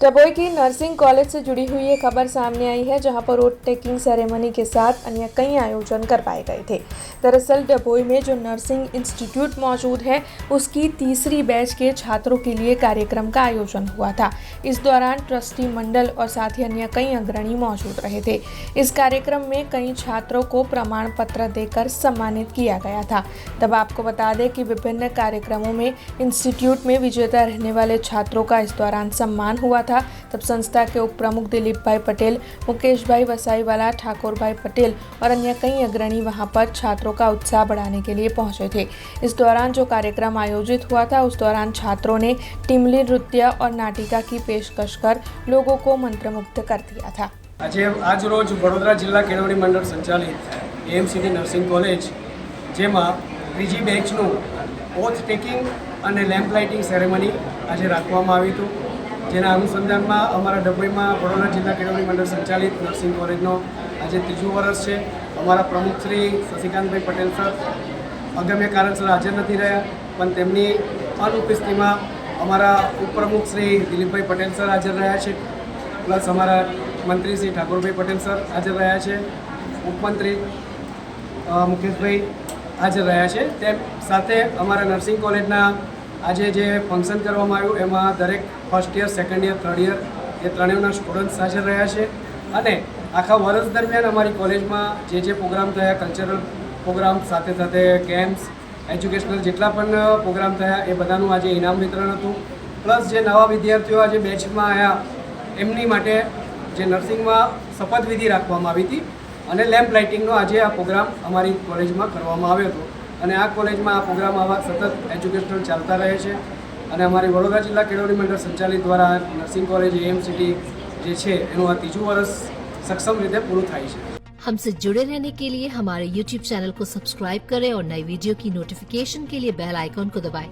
डभोई की nursing college से जुड़ी हुई ये खबर सामने आई है, जहां पर रोड टेकिंग सेरेमनी के साथ अन्य कई आयोजन करवाए गए थे। दरअसल डभोई में जो नर्सिंग इंस्टीट्यूट मौजूद है, उसकी तीसरी बैच के छात्रों के लिए कार्यक्रम का आयोजन हुआ था। इस दौरान ट्रस्टी मंडल और साथ ही अन्य कई अग्रणी मौजूद रहे थे। इस कार्यक्रम में कई छात्रों को प्रमाण पत्र देकर सम्मानित किया गया था। तब आपको बता दें कि विभिन्न कार्यक्रमों में इंस्टीट्यूट में विजेता रहने वाले छात्रों का इस दौरान सम्मान हुआ था। तब संस्था के उप प्रमुख दिलीप भाई पटेल, मुकेश भाई वसाईवाला, ठाकुर भाई पटेल और अन्य कई अग्रणी वहां पर छात्रों का उत्साह बढ़ाने के लिए पहुंचे थे। इस दौरान जो कार्यक्रम आयोजित हुआ था, उस दौरान छात्रों ने टीमली नृत्य और नाटिका की पेशकश कर लोगों को मंत्रमुग्ध कर दिया था। आज रोज वडोदरा जिला केळवणी मंडल संचालित एएमसीटी नर्सिंग कॉलेज जेमा ત્રીજી બેચનું ઓથ ટેકિંગ અને લેમ્પ લાઇટિંગ સેરેમની આજે રાખવામાં આવી હતું, જેના અનુસંધાનમાં અમારા ડભોઈમાં વડોદરા જિલ્લા કેળવણી મંડળ સંચાલિત નર્સિંગ કોલેજનો આજે ત્રીજું વર્ષ છે। અમારા પ્રમુખ શ્રી શશિકાંતભાઈ પટેલ સર અગમ્ય કારણસર હાજર નથી રહ્યા, પણ તેમની અનુપસ્થિતિમાં અમારા ઉપપ્રમુખ શ્રી દિલીપભાઈ પટેલ સર હાજર રહ્યા છે, પ્લસ અમારા મંત્રી શ્રી ઠાકોરભાઈ પટેલ સર હાજર રહ્યા છે, ઉપમંત્રી મુકેશભાઈ હાજર રહ્યા છે। તેમ સાથે અમારા નર્સિંગ કોલેજના આજે જે ફંક્શન કરવામાં આવ્યું એમાં દરેક first year, second year, third year એ ત્રણેયના સ્ટુડન્ટ્સ હાજર રહ્યા છે। અને આખા વર્ષ દરમિયાન અમારી કોલેજમાં જે પ્રોગ્રામ થયા, કલ્ચરલ પ્રોગ્રામ સાથે સાથે કેમ્પ્સ, એજ્યુકેશનલ જેટલા પણ પ્રોગ્રામ થયા એ બધાનું આજે ઇનામ વિતરણ હતું। પ્લસ જે નવા વિદ્યાર્થીઓ આજે બેચમાં આવ્યા એમની માટે જે નર્સિંગમાં શપથવિધિ રાખવામાં આવી હતી અને લેમ્પ લાઇટિંગનો આજે આ પ્રોગ્રામ અમારી કોલેજમાં કરવામાં આવ્યો હતો। અને આ કોલેજમાં આ પ્રોગ્રામ આવા સતત એજ્યુકેશનલ ચાલતા રહે છે। અને અમારી વડોદરા જિલ્લા કેળવણી મંડળ સંચાલિત દ્વારા નર્સિંગ કોલેજ એએમસીટી જે છે એનું આ ત્રીજું વર્ષ સક્ષમ રીતે પૂરું થાય છે। हमसे जुड़े रहने के लिए हमारे YouTube चैनल को सब्सक्राइब करें और नई वीडियो की नोटिफिकेशन के लिए बेल आइकॉन को दबाएं।